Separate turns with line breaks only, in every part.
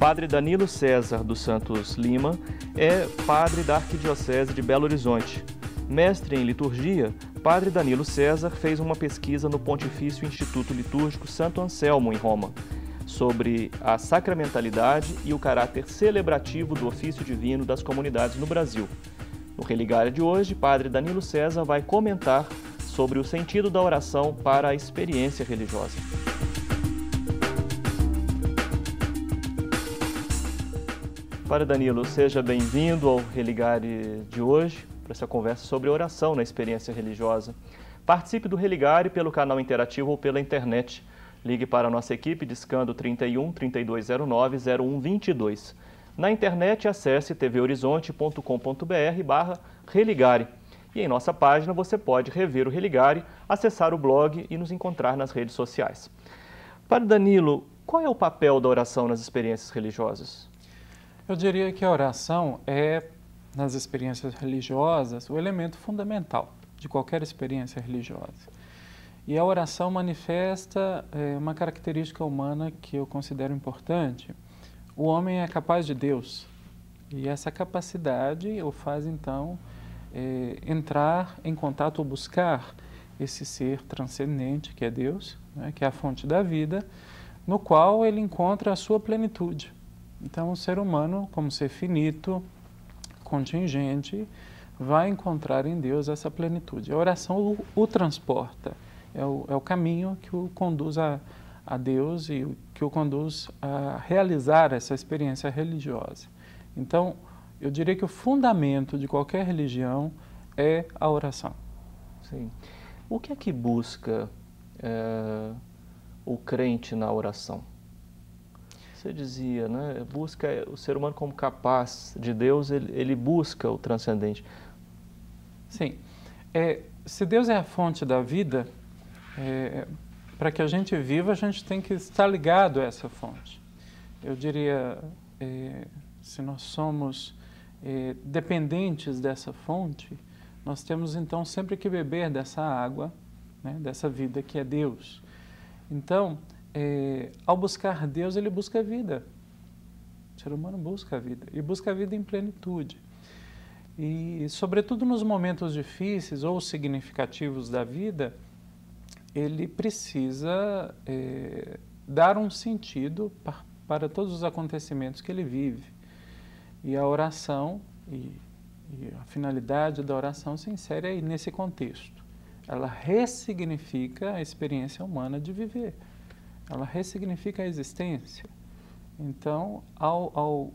Padre Danilo César dos Santos Lima é padre da Arquidiocese de Belo Horizonte. Mestre em liturgia, Padre Danilo César fez uma pesquisa no Pontifício Instituto Litúrgico Santo Anselmo, em Roma, sobre a sacramentalidade e o caráter celebrativo do ofício divino das comunidades no Brasil. No Religário de hoje, Padre Danilo César vai comentar sobre o sentido da oração para a experiência religiosa. Padre Danilo, seja bem-vindo ao Religário de hoje, para essa conversa sobre oração na experiência religiosa. Participe do Religário pelo canal interativo ou pela internet. Ligue para a nossa equipe discando 31 3209 0122. Na internet, acesse tvhorizonte.com.br/religare. E em nossa página você pode rever o Religário, acessar o blog e nos encontrar nas redes sociais. Padre Danilo, qual é o papel da oração nas experiências religiosas?
Eu diria que a oração é, nas experiências religiosas, o elemento fundamental de qualquer experiência religiosa. E a oração manifesta uma característica humana que eu considero importante. O homem é capaz de Deus, e essa capacidade o faz, então, entrar em contato ou buscar esse ser transcendente, que é Deus, né, que é a fonte da vida, no qual ele encontra a sua plenitude. Então, o ser humano, como ser finito, contingente, vai encontrar em Deus essa plenitude. A oração o transporta, é o caminho que o conduz a Deus e que o conduz a realizar essa experiência religiosa. Então, eu diria que o fundamento de qualquer religião é a oração.
Sim. O que é que busca o crente na oração? Você dizia, né? Busca o ser humano como capaz de Deus, ele busca o transcendente.
Sim. Se Deus é a fonte da vida, para que a gente viva, a gente tem que estar ligado a essa fonte. Eu diria, se nós somos dependentes dessa fonte, nós temos então sempre que beber dessa água, né, dessa vida que é Deus. Então, ao buscar Deus, ele busca a vida. O ser humano busca a vida, e busca a vida em plenitude. E, sobretudo nos momentos difíceis ou significativos da vida, ele precisa dar um sentido para todos os acontecimentos que ele vive. E a oração, e a finalidade da oração se insere aí nesse contexto. Ela ressignifica a experiência humana de viver. Ela ressignifica a existência. Então,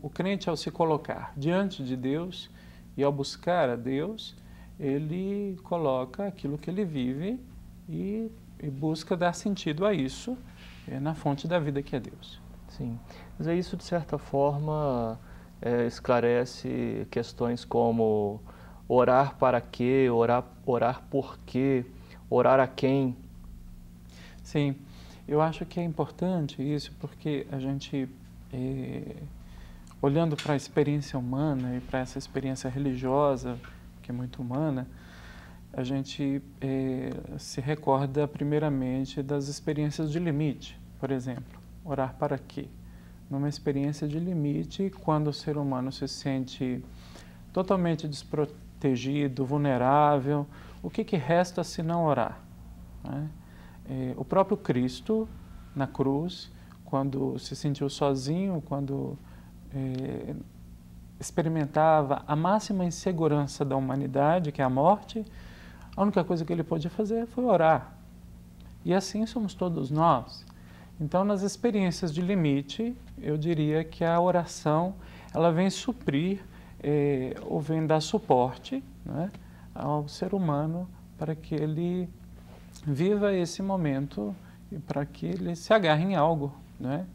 o crente, ao se colocar diante de Deus e ao buscar a Deus, ele coloca aquilo que ele vive e busca dar sentido a isso na fonte da vida que é Deus.
Sim, mas isso de certa forma esclarece questões como orar para quê, orar por quê, orar a quem.
Sim, eu acho que é importante isso porque a gente, olhando para a experiência humana e para essa experiência religiosa, que é muito humana, a gente se recorda primeiramente das experiências de limite. Por exemplo, orar para quê? Numa experiência de limite, quando o ser humano se sente totalmente desprotegido, vulnerável, o que resta se não orar? Né? O próprio Cristo, na cruz, quando se sentiu sozinho, quando experimentava a máxima insegurança da humanidade, que é a morte, a única coisa que ele pôde fazer foi orar. E assim somos todos nós. Então, nas experiências de limite, eu diria que a oração ela vem suprir ou vem dar suporte, né, ao ser humano para que ele viva esse momento e para que ele se agarre em algo, né?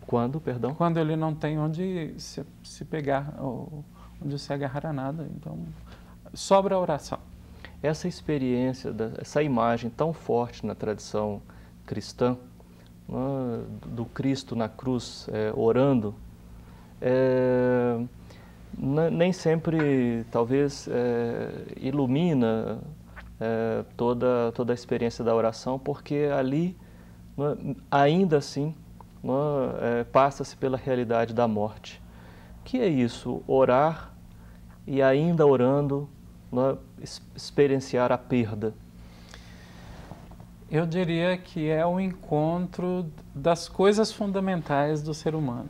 Quando ele não tem onde se pegar, ou onde se agarrar a nada, então sobra a oração.
Essa experiência, essa imagem tão forte na tradição cristã, né, do Cristo na cruz orando, nem sempre, talvez, ilumina toda a experiência da oração, porque ali, ainda assim, passa-se pela realidade da morte. O que é isso? Orar e ainda orando, experienciar a perda.
Eu diria que é o encontro das coisas fundamentais do ser humano.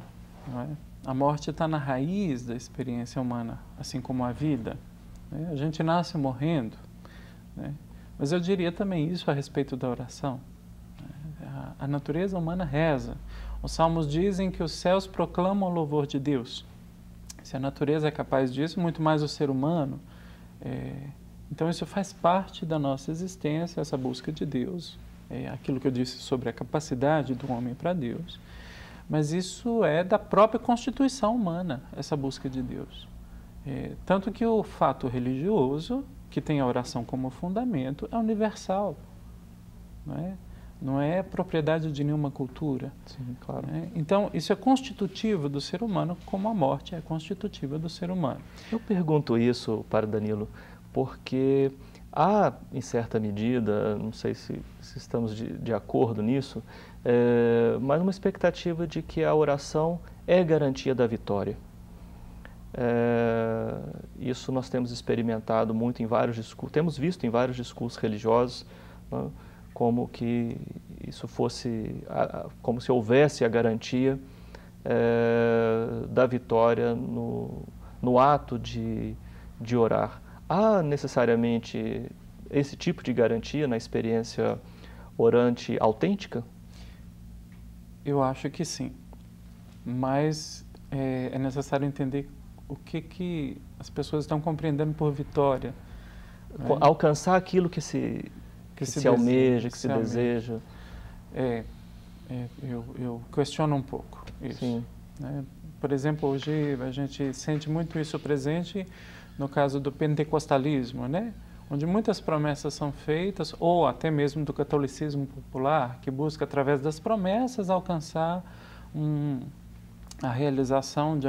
Não é? A morte está na raiz da experiência humana, assim como a vida. Né? A gente nasce morrendo, né? Mas eu diria também isso a respeito da oração. A natureza humana reza. Os salmos dizem que os céus proclamam o louvor de Deus. Se a natureza é capaz disso, muito mais o ser humano. Então isso faz parte da nossa existência, essa busca de Deus. Aquilo que eu disse sobre a capacidade do homem para Deus. Mas isso é da própria constituição humana, essa busca de Deus. Tanto que o fato religioso, que tem a oração como fundamento, é universal. Não é propriedade de nenhuma cultura.
Sim, claro.
Então, isso é constitutivo do ser humano, como a morte é constitutiva do ser humano.
Eu pergunto isso, Padre Danilo, porque há, em certa medida, não sei se estamos de acordo nisso, mas uma expectativa de que a oração é garantia da vitória. Isso nós temos experimentado muito em vários discursos, temos visto em vários discursos religiosos, né, como que isso fosse, como se houvesse a garantia da vitória no ato de orar. Há necessariamente esse tipo de garantia na experiência orante autêntica?
Eu acho que sim, mas é necessário entender o que as pessoas estão compreendendo por vitória. Né?
Alcançar aquilo que se almeja, que se deseja.
Eu questiono um pouco isso.
Sim.
Né? Por exemplo, hoje a gente sente muito isso presente no caso do pentecostalismo, né? Onde muitas promessas são feitas, ou até mesmo do catolicismo popular, que busca, através das promessas, alcançar a realização de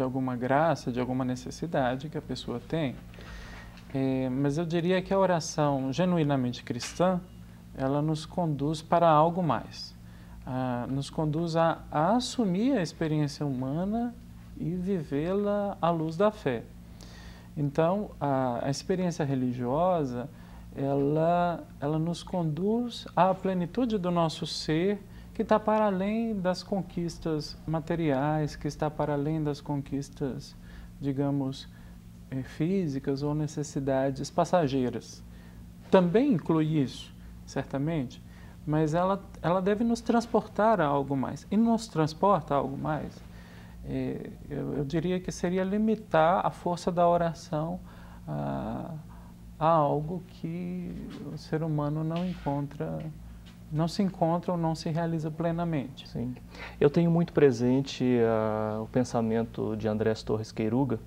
alguma graça, de alguma necessidade que a pessoa tem. Mas eu diria que a oração genuinamente cristã, ela nos conduz para algo mais. Nos conduz a assumir a experiência humana e vivê-la à luz da fé. Então, a experiência religiosa, ela nos conduz à plenitude do nosso ser, que está para além das conquistas materiais, que está para além das conquistas, digamos, físicas ou necessidades passageiras. Também inclui isso, certamente, mas ela deve nos transportar a algo mais. E nos transporta a algo mais. Eu diria que seria limitar a força da oração a algo que o ser humano não se encontra ou não se realiza plenamente.
Sim. Eu tenho muito presente o pensamento de Andrés Torres Queiruga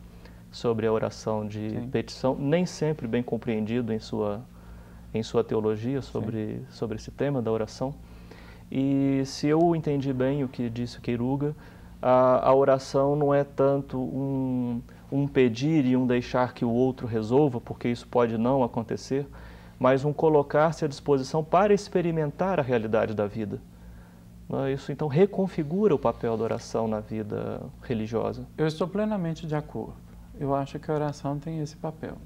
sobre a oração de Sim. petição, nem sempre bem compreendido em sua teologia sobre esse tema da oração. E se eu entendi bem o que disse Queiruga, a oração não é tanto um pedir e um deixar que o outro resolva, porque isso pode não acontecer, mas um colocar-se à disposição para experimentar a realidade da vida. Isso, então, reconfigura o papel da oração na vida religiosa.
Eu estou plenamente de acordo. Eu acho que a oração tem esse papel.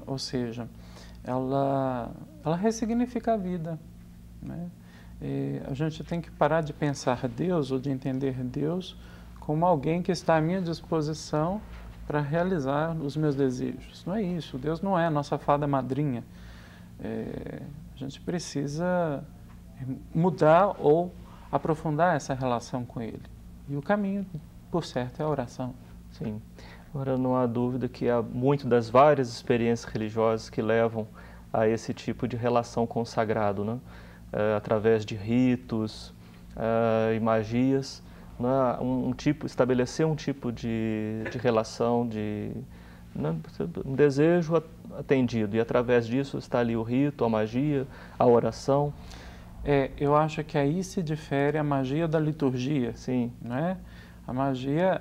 Ou seja, ela ressignifica a vida. Né? A gente tem que parar de pensar Deus ou de entender Deus como alguém que está à minha disposição para realizar os meus desejos. Não é isso. Deus não é a nossa fada madrinha. A gente precisa mudar ou aprofundar essa relação com Ele. E o caminho, por certo, é a oração.
Sim. Agora, não há dúvida que há muito das várias experiências religiosas que levam a esse tipo de relação com o sagrado, né? Através de ritos e magias, né? Estabelecer um tipo de relação, né? Um desejo atendido, e através disso está ali o rito, a magia, a oração.
Eu acho que aí se difere a magia da liturgia.
Sim.
Né? A magia,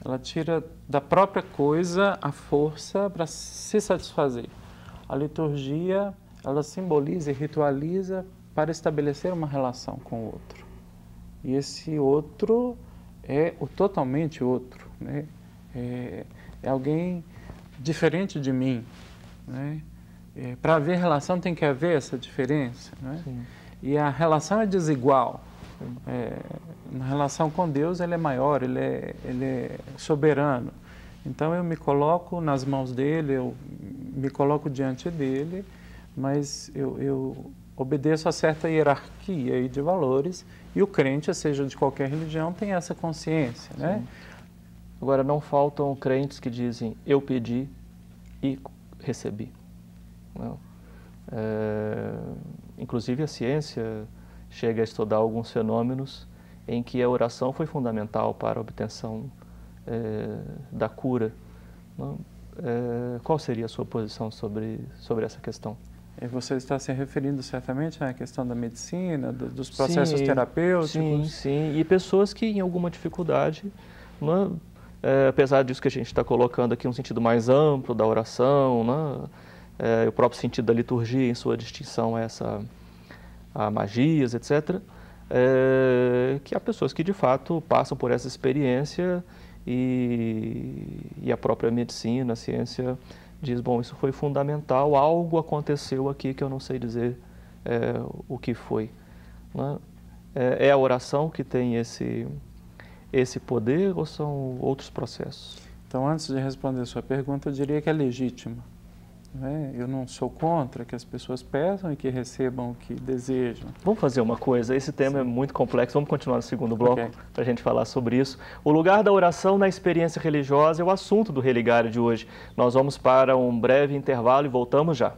ela tira da própria coisa a força para se satisfazer. A liturgia, ela simboliza e ritualiza para estabelecer uma relação com o outro. e esse outro é o totalmente outro, né? É alguém diferente de mim, né? Para haver relação tem que haver essa diferença, né? E a relação é desigual. Na relação com Deus ele é maior, ele é soberano. Então eu me coloco nas mãos dele, eu me coloco diante dele, mas eu obedeço a certa hierarquia aí de valores, e o crente, seja de qualquer religião, tem essa consciência, né?
Agora, não faltam crentes que dizem, eu pedi e recebi. Não. Inclusive a ciência chega a estudar alguns fenômenos em que a oração foi fundamental para a obtenção da cura. Não? Qual seria a sua posição sobre essa questão?
Você está se referindo certamente à questão da medicina, dos processos terapêuticos?
Sim. E pessoas que em alguma dificuldade, não é? Apesar disso que a gente está colocando aqui um sentido mais amplo da oração, não é? O próprio sentido da liturgia em sua distinção a magias, etc., que há pessoas que de fato passam por essa experiência e a própria medicina, a ciência diz, bom, isso foi fundamental, algo aconteceu aqui que eu não sei dizer o que foi. Não é? É a oração que tem esse poder ou são outros processos?
Então, antes de responder a sua pergunta, eu diria que é legítima. Né? Eu não sou contra que as pessoas peçam e que recebam o que desejam.
Vamos fazer uma coisa, esse tema é muito complexo, vamos continuar no segundo bloco para a gente falar sobre isso. O lugar da oração na experiência religiosa é o assunto do Religário de hoje. Nós vamos para um breve intervalo e voltamos já.